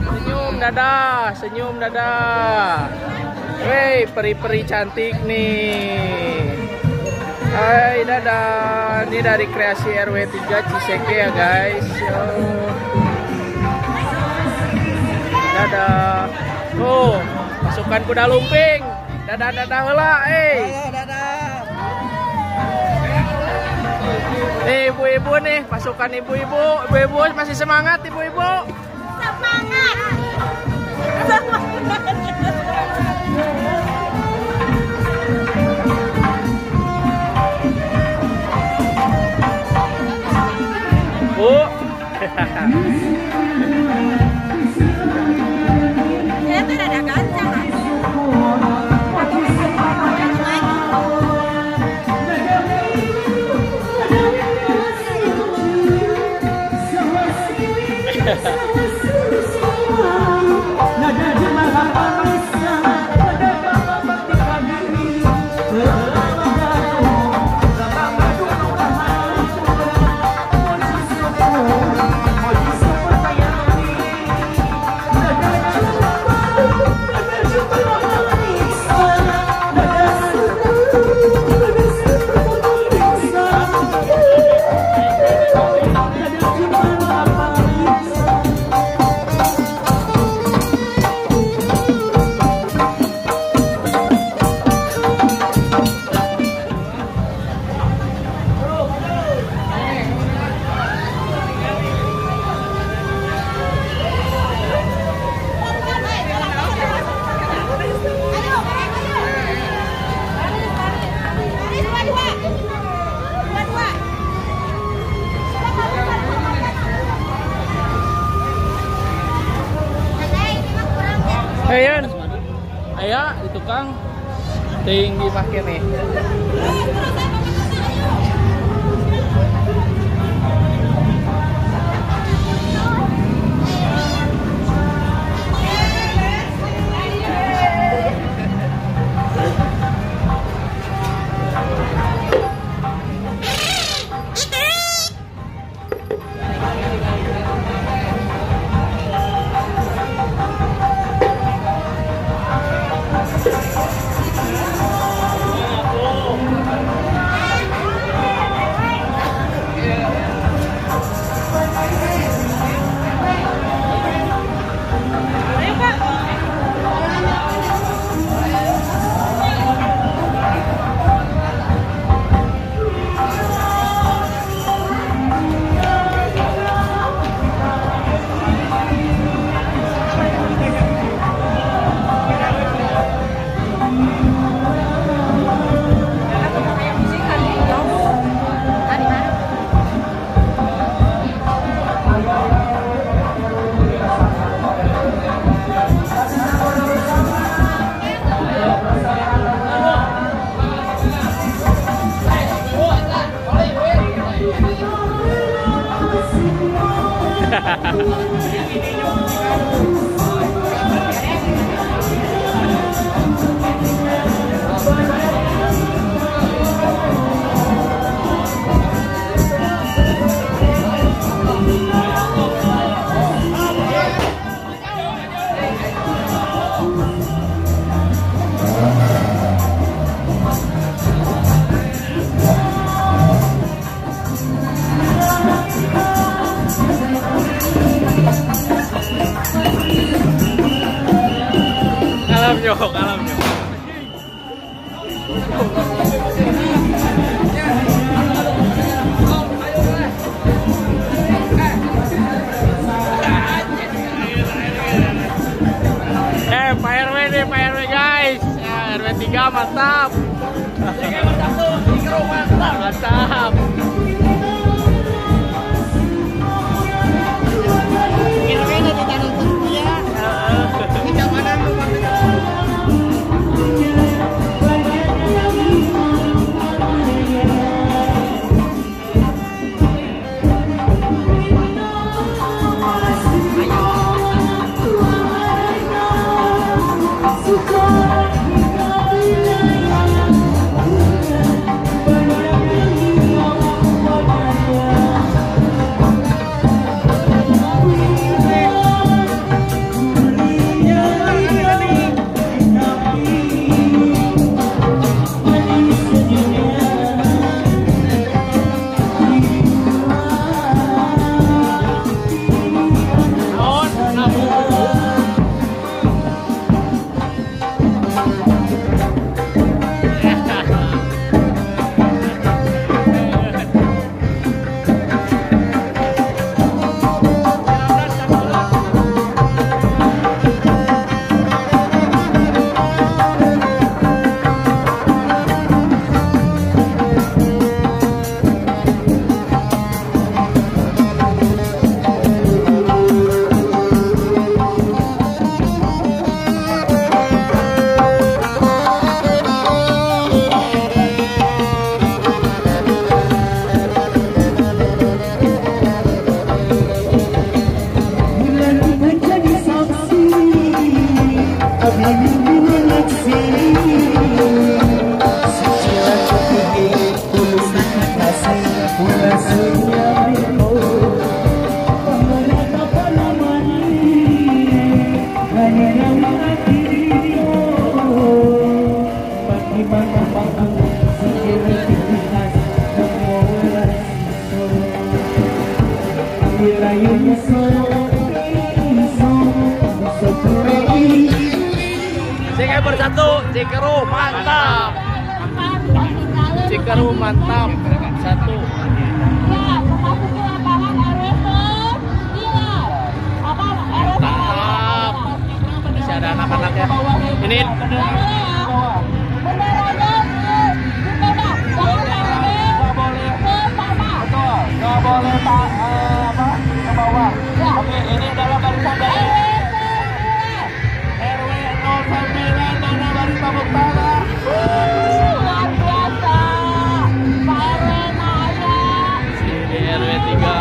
Senyum dadah, senyum dadah. Wey, peri-peri cantik nih. Hai dadah. Ini dari kreasi RW 3 Ciseke ya guys. Yo. Dadah. Oh, pasukan kuda lumping. Dadah heula, dadah. Nih ibu-ibu nih, pasukan ibu-ibu. Ibu-ibu masih semangat ibu-ibu. Semangat. Bu. Ya tuh ada kancang. Ayan, aya di tukang tinggi pakai nih. Alam nyok. Pak RW nih, Pak RW guys. Ya, RW 3 mantap. Mantap. Kira-kira di tanah tentu ya. Tidak mana lu Bersatu, Cikeru mantap. Cikeru mantap. Satu. Mantap. Masih ada anak-anak ya. Ini nggak boleh pak ke bawah. Oke, ini adalah barisan dari RW 09 mana baris Pamuk Tara. Luar biasa, Pak RW Naya. Sini RW 3.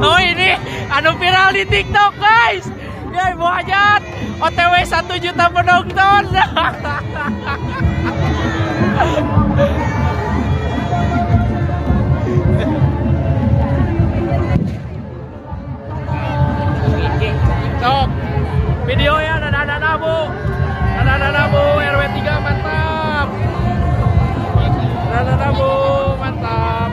Oh ini anu viral di TikTok guys. Ya Ibu Hajat OTW 1 juta penonton. TikTok video ya dada Bu. Dada Bu RW 3 mantap. Dada Bu mantap.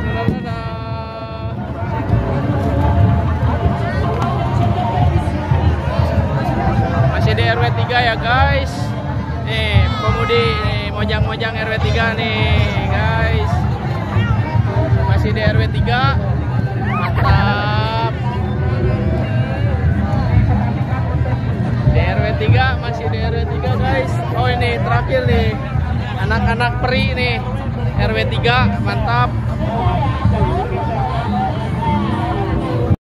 mojang-mojang RW 3 nih guys. Masih di RW 3. Mantap. Di RW 3, masih di RW 3 guys. Oh ini terakhir nih, anak-anak peri nih, RW 3, mantap.